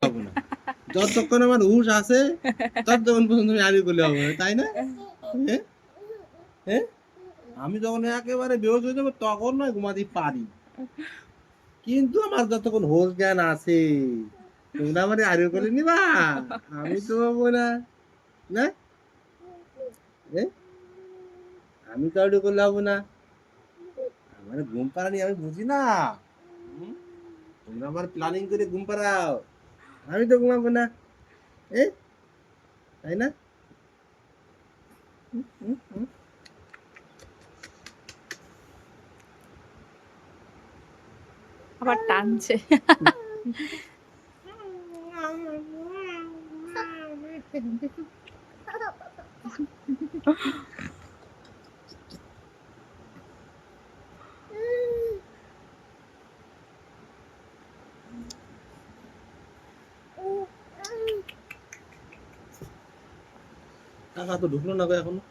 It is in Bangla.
হবে না, যতক্ষণ আমার হুঁশ আছে ততক্ষণ পর্যন্ত আমি আড়ি করলে হবে না, তাই না? হ্যাঁ হ্যাঁ, আমি যখন একেবারে বেহুশ হয়ে যাবো তখন নয় ঘুমাতে পারি, কিন্তু আমার যতক্ষণ হোশ জ্ঞান আছে তোমরা আমার আড়ি করে নিবা, আমি তো পাবো না। না, হ্যাঁ, আমি তো আড়ি করলে হবো না, আমার ঘুম পাড়ানি আমি বুঝি না। হুম? তোমরা আমার প্ল্যানিং করে ঘুম পাড়াও, আমি তো ঘুমাবো না। এ, তাই না? হুম, হুম, হুম। আবার টানছে। টাকা তো ঢুকলো না গো এখনো।